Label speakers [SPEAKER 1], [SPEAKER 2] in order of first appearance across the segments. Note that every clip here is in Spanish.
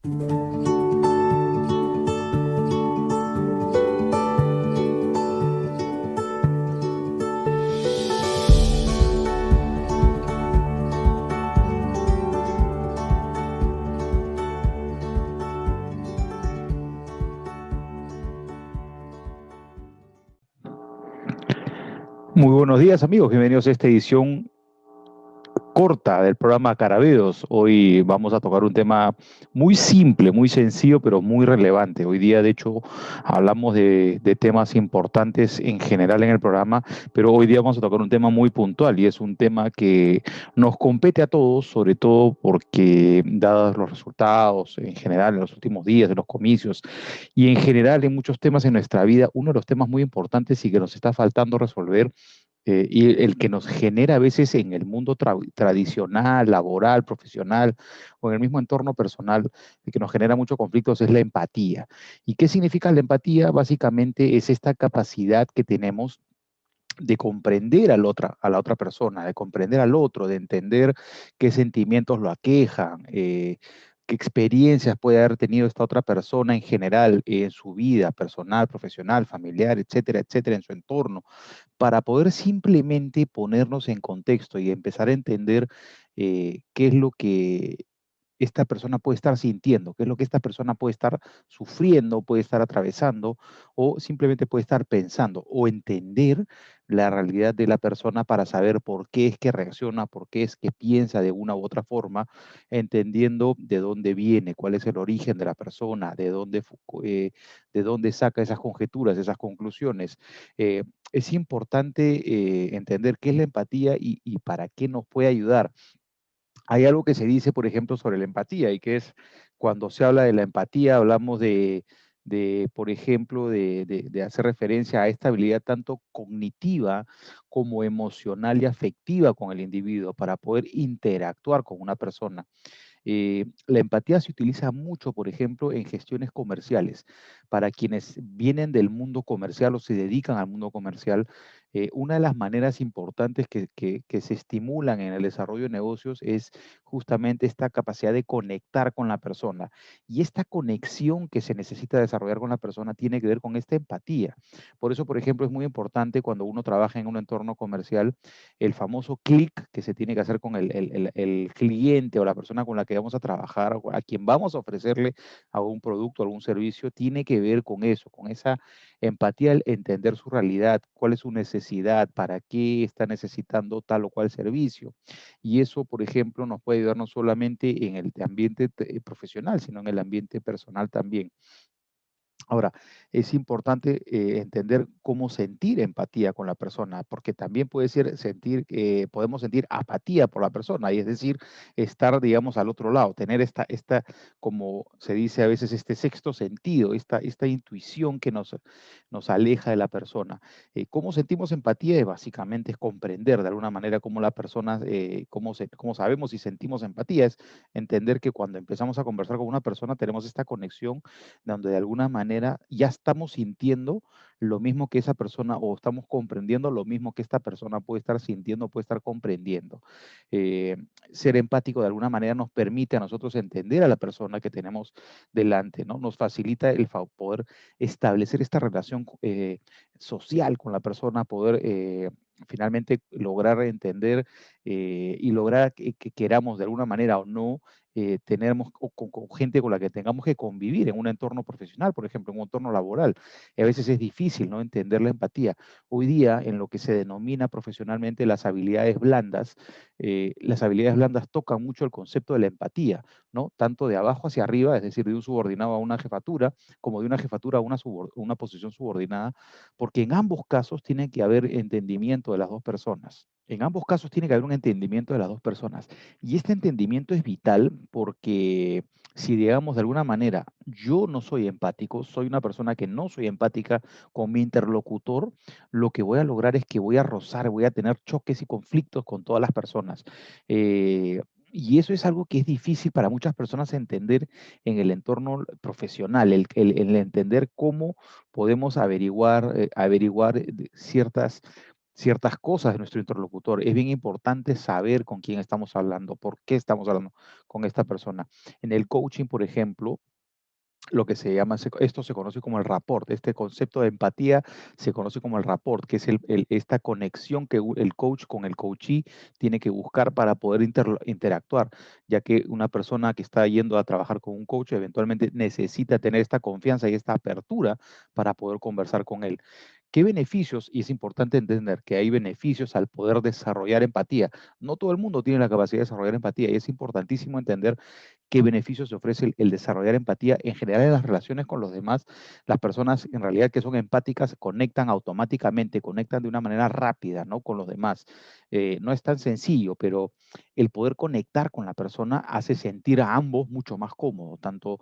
[SPEAKER 1] Muy buenos días amigos, bienvenidos a esta edición corta del programa Carabeos. Hoy vamos a tocar un tema muy simple, muy sencillo, pero muy relevante. Hoy día, de hecho, hablamos de temas importantes en general en el programa, pero hoy día vamos a tocar un tema muy puntual y es un tema que nos compete a todos, sobre todo porque, dados los resultados en general en los últimos días de los comicios y en general en muchos temas en nuestra vida, uno de los temas muy importantes y que nos está faltando resolver y el que nos genera a veces en el mundo tradicional, laboral, profesional o en el mismo entorno personal, el que nos genera muchos conflictos es la empatía. ¿Y qué significa la empatía? Básicamente es esta capacidad que tenemos de comprender a la otra persona, de comprender al otro, de entender qué sentimientos lo aquejan, qué experiencias puede haber tenido esta otra persona en general en su vida personal, profesional, familiar, etcétera, etcétera, en su entorno, para poder simplemente ponernos en contexto y empezar a entender qué es lo que esta persona puede estar sintiendo, qué es lo que esta persona puede estar sufriendo, puede estar atravesando o simplemente puede estar pensando o entender la realidad de la persona para saber por qué es que reacciona, por qué es que piensa de una u otra forma, entendiendo de dónde viene, cuál es el origen de la persona, de dónde saca esas conjeturas, esas conclusiones. Es importante entender qué es la empatía y para qué nos puede ayudar. Hay algo que se dice, por ejemplo, sobre la empatía y que es cuando se habla de la empatía, hablamos por ejemplo, de hacer referencia a esta habilidad tanto cognitiva como emocional y afectiva con el individuo para poder interactuar con una persona. La empatía se utiliza mucho, por ejemplo, en gestiones comerciales. Para quienes vienen del mundo comercial o se dedican al mundo comercial, una de las maneras importantes que se estimulan en el desarrollo de negocios es justamente esta capacidad de conectar con la persona. Y esta conexión que se necesita desarrollar con la persona tiene que ver con esta empatía. Por eso, por ejemplo, es muy importante cuando uno trabaja en un entorno comercial, el famoso clic que se tiene que hacer con el cliente o la persona con la que vamos a trabajar, o a quien vamos a ofrecerle algún producto, algún servicio, tiene que ver con eso, con esa empatía, el entender su realidad, cuál es su necesidad, para qué está necesitando tal o cual servicio. Y eso, por ejemplo, nos puede ayudar no solamente en el ambiente profesional, sino en el ambiente personal también. Ahora, es importante entender cómo sentir empatía con la persona, porque también puede ser podemos sentir apatía por la persona, y es decir, estar, digamos, al otro lado, tener como se dice a veces, este sexto sentido, esta intuición que nos aleja de la persona. ¿Cómo sentimos empatía? Básicamente es comprender de alguna manera cómo la persona, cómo sabemos si sentimos empatía, es entender que cuando empezamos a conversar con una persona tenemos esta conexión donde de alguna manera ya estamos sintiendo lo mismo que esa persona o estamos comprendiendo lo mismo que esta persona puede estar sintiendo, puede estar comprendiendo. Eh, Ser empático de alguna manera nos permite a nosotros entender a la persona que tenemos delante, ¿no? Nos facilita poder establecer esta relación social con la persona, poder finalmente lograr entender y lograr que queramos de alguna manera o no tenemos con gente con la que tengamos que convivir en un entorno profesional, por ejemplo, en un entorno laboral. Y a veces es difícil, ¿no?, entender la empatía. Hoy día, en lo que se denomina profesionalmente las habilidades blandas tocan mucho el concepto de la empatía, ¿no? Tanto de abajo hacia arriba, es decir, de un subordinado a una jefatura, como de una jefatura a una posición subordinada, porque en ambos casos tiene que haber entendimiento de las dos personas. En ambos casos tiene que haber un entendimiento de las dos personas. Y este entendimiento es vital porque si, digamos, de alguna manera yo no soy empático, soy una persona que no soy empática con mi interlocutor, lo que voy a lograr es que voy a rozar, voy a tener choques y conflictos con todas las personas. Eh, y eso es algo que es difícil para muchas personas entender en el entorno profesional, el entender cómo podemos averiguar ciertas ciertas cosas de nuestro interlocutor. Es bien importante saber con quién estamos hablando, por qué estamos hablando con esta persona. En el coaching, por ejemplo, lo que se llama, esto se conoce como el rapport, este concepto de empatía se conoce como el rapport, que es esta conexión que el coach con el coachee tiene que buscar para poder interactuar, ya que una persona que está yendo a trabajar con un coach eventualmente necesita tener esta confianza y esta apertura para poder conversar con él. ¿Qué beneficios? Y es importante entender que hay beneficios al poder desarrollar empatía. No todo el mundo tiene la capacidad de desarrollar empatía y es importantísimo entender qué beneficios se ofrece el desarrollar empatía en general en las relaciones con los demás. Las personas en realidad que son empáticas conectan automáticamente, conectan de una manera rápida, ¿no? Con los demás. No es tan sencillo, pero el poder conectar con la persona hace sentir a ambos mucho más cómodos, tanto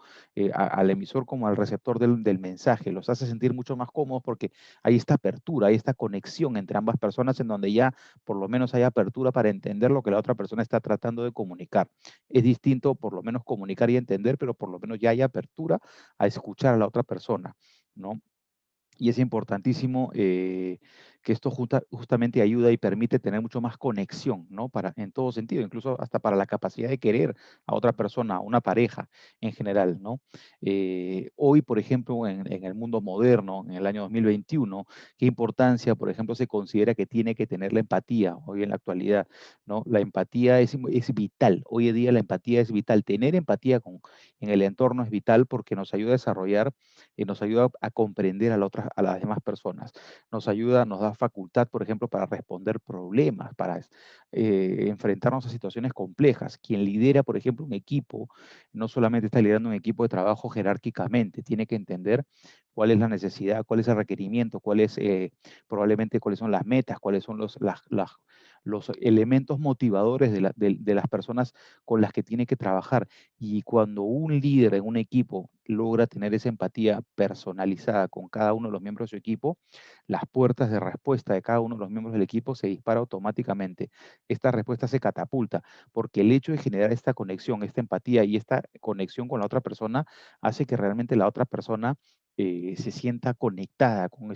[SPEAKER 1] al emisor como al receptor del mensaje. Los hace sentir mucho más cómodos porque hay esta apertura, hay esta conexión entre ambas personas en donde ya por lo menos hay apertura para entender lo que la otra persona está tratando de comunicar. Es distinto por lo menos comunicar y entender, pero por lo menos ya hay apertura a escuchar a la otra persona, ¿no? Y es importantísimo que esto justamente ayuda y permite tener mucho más conexión, ¿no? En todo sentido, incluso hasta para la capacidad de querer a otra persona, a una pareja en general, ¿no? Hoy, por ejemplo, en el mundo moderno, en el año 2021, ¿qué importancia, por ejemplo, se considera que tiene que tener la empatía hoy en la actualidad, ¿no? La empatía es vital. Hoy en día la empatía es vital. Tener empatía en el entorno es vital porque nos ayuda a desarrollar y nos ayuda a comprender a las demás personas. Nos ayuda, nos da facultad, por ejemplo, para responder problemas, para enfrentarnos a situaciones complejas. Quien lidera, por ejemplo, un equipo, no solamente está liderando un equipo de trabajo jerárquicamente, tiene que entender cuál es la necesidad, cuál es el requerimiento, probablemente cuáles son las metas, cuáles son los elementos motivadores de las personas con las que tiene que trabajar. Y cuando un líder en un equipo logra tener esa empatía personalizada con cada uno de los miembros de su equipo, las puertas de respuesta de cada uno de los miembros del equipo se dispara automáticamente. Esta respuesta se catapulta, porque el hecho de generar esta conexión, esta empatía y esta conexión con la otra persona hace que realmente la otra persona se sienta conectada con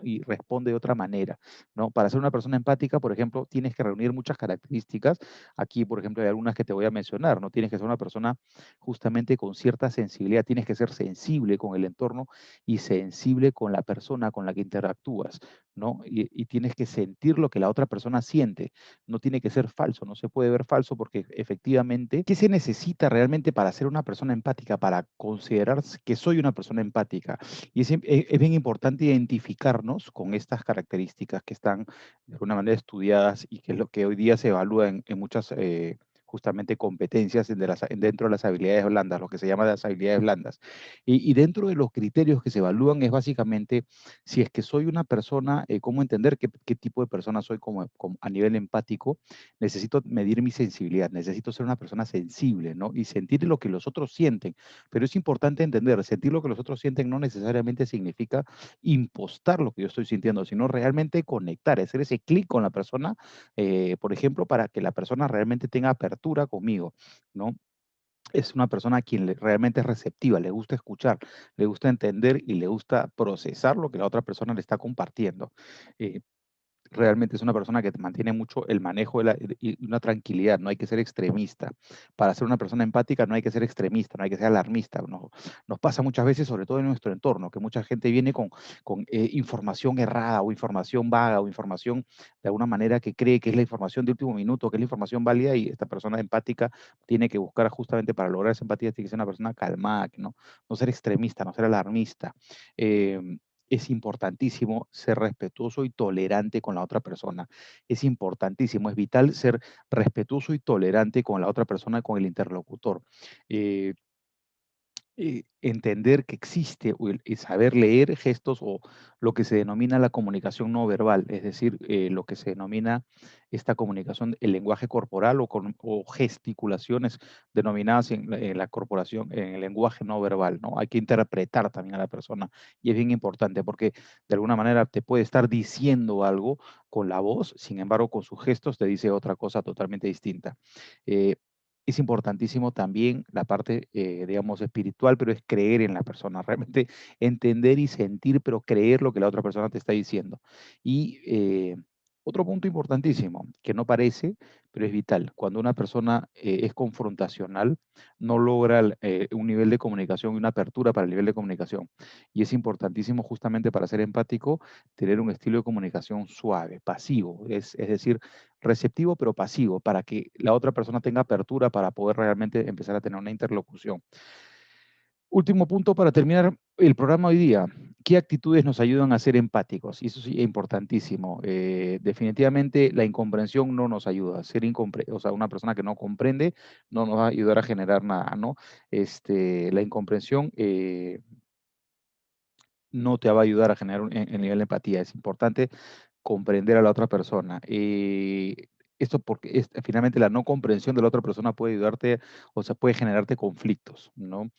[SPEAKER 1] y responde de otra manera, ¿no? Para ser una persona empática, por ejemplo, tienes que reunir muchas características. Aquí, por ejemplo, hay algunas que te voy a mencionar, ¿no? Tienes que ser una persona justamente con cierta sensibilidad, tienes que ser sensible con el entorno y sensible con la persona con la que interactúas, ¿no? Y tienes que sentir lo que la otra persona siente, no tiene que ser falso, no se puede ver falso porque efectivamente, ¿qué se necesita realmente para ser una persona empática, para considerar que soy una persona empática? Y es bien importante identificarnos con estas características que están de alguna manera estudiadas y que es lo que hoy día se evalúa en muchas justamente competencias dentro de las habilidades blandas, lo que se llama las habilidades blandas. Y dentro de los criterios que se evalúan es básicamente si es que soy una persona, cómo entender qué tipo de persona soy a nivel empático, necesito medir mi sensibilidad, necesito ser una persona sensible, ¿no? Y sentir lo que los otros sienten. Pero es importante entender, sentir lo que los otros sienten no necesariamente significa impostar lo que yo estoy sintiendo, sino realmente conectar, hacer ese clic con la persona, por ejemplo, para que la persona realmente tenga apertura conmigo, ¿no? Es una persona a quien realmente es receptiva, le gusta escuchar, le gusta entender y le gusta procesar lo que la otra persona le está compartiendo. Eh, Realmente es una persona que te mantiene mucho el manejo y una tranquilidad, no hay que ser extremista. Para ser una persona empática no hay que ser extremista, no hay que ser alarmista. Nos pasa muchas veces, sobre todo en nuestro entorno, que mucha gente viene con información errada o información vaga o información de alguna manera que cree que es la información de último minuto, que es la información válida y esta persona empática tiene que buscar justamente para lograr esa empatía, tiene que ser una persona calmada, que no ser extremista, no ser alarmista. Es importantísimo ser respetuoso y tolerante con la otra persona. Es importantísimo, es vital ser respetuoso y tolerante con la otra persona, con el interlocutor. Eh, Entender que existe y saber leer gestos o lo que se denomina la comunicación no verbal, es decir, lo que se denomina esta comunicación, el lenguaje corporal o gesticulaciones denominadas en la corporación, en el lenguaje no verbal, ¿no? Hay que interpretar también a la persona y es bien importante porque de alguna manera te puede estar diciendo algo con la voz, sin embargo, con sus gestos te dice otra cosa totalmente distinta. Eh, es importantísimo también la parte, digamos, espiritual, pero es creer en la persona, realmente entender y sentir, pero creer lo que la otra persona te está diciendo. Y Otro punto importantísimo, que no parece, pero es vital. Cuando una persona es confrontacional, no logra un nivel de comunicación y una apertura para el nivel de comunicación. Y es importantísimo justamente para ser empático tener un estilo de comunicación suave, pasivo, es decir, receptivo pero pasivo, para que la otra persona tenga apertura para poder realmente empezar a tener una interlocución. Último punto para terminar el programa hoy día. ¿Qué actitudes nos ayudan a ser empáticos? Y eso sí es importantísimo. Definitivamente la incomprensión no nos ayuda. O sea, una persona que no comprende no nos va a ayudar a generar nada, ¿no? La incomprensión no te va a ayudar a generar el nivel de empatía. Es importante comprender a la otra persona. Esto porque finalmente la no comprensión de la otra persona puede ayudarte, o sea, puede generarte conflictos, ¿no?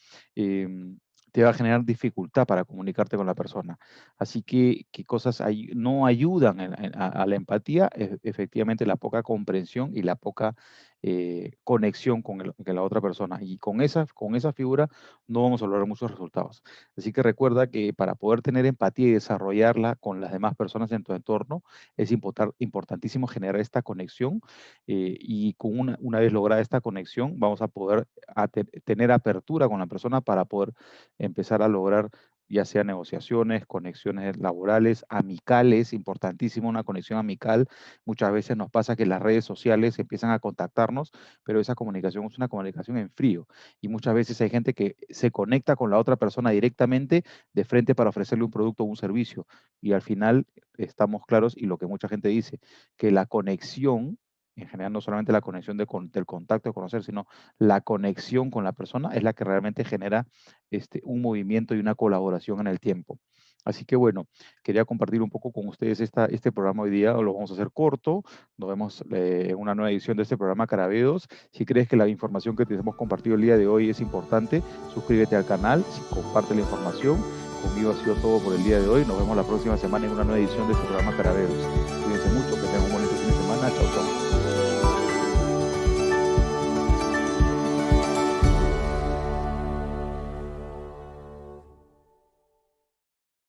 [SPEAKER 1] Te va a generar dificultad para comunicarte con la persona. Así que, ¿qué cosas no ayudan a la empatía? Efectivamente, la poca comprensión y la poca conexión con la otra persona. Y con esa figura no vamos a lograr muchos resultados. Así que recuerda que para poder tener empatía y desarrollarla con las demás personas en tu entorno, es importantísimo generar esta conexión y con una vez lograda esta conexión, vamos a poder tener apertura con la persona para poder empezar a lograr ya sea negociaciones, conexiones laborales, amicales, importantísimo una conexión amical. Muchas veces nos pasa que las redes sociales empiezan a contactarnos, pero esa comunicación es una comunicación en frío. Y muchas veces hay gente que se conecta con la otra persona directamente de frente para ofrecerle un producto o un servicio. Y al final estamos claros, y lo que mucha gente dice, que la conexión, en general no solamente la conexión del contacto de conocer, sino la conexión con la persona es la que realmente genera un movimiento y una colaboración en el tiempo. Así que bueno, quería compartir un poco con ustedes este programa hoy día, lo vamos a hacer corto, nos vemos en una nueva edición de este programa Carabeos. Si crees que la información que te hemos compartido el día de hoy es importante, suscríbete al canal, comparte la información. Conmigo ha sido todo por el día de hoy. Nos vemos la próxima semana en una nueva edición de este programa Carabeos. Cuídense mucho, que tengan un bonito fin de semana. Chao, chao.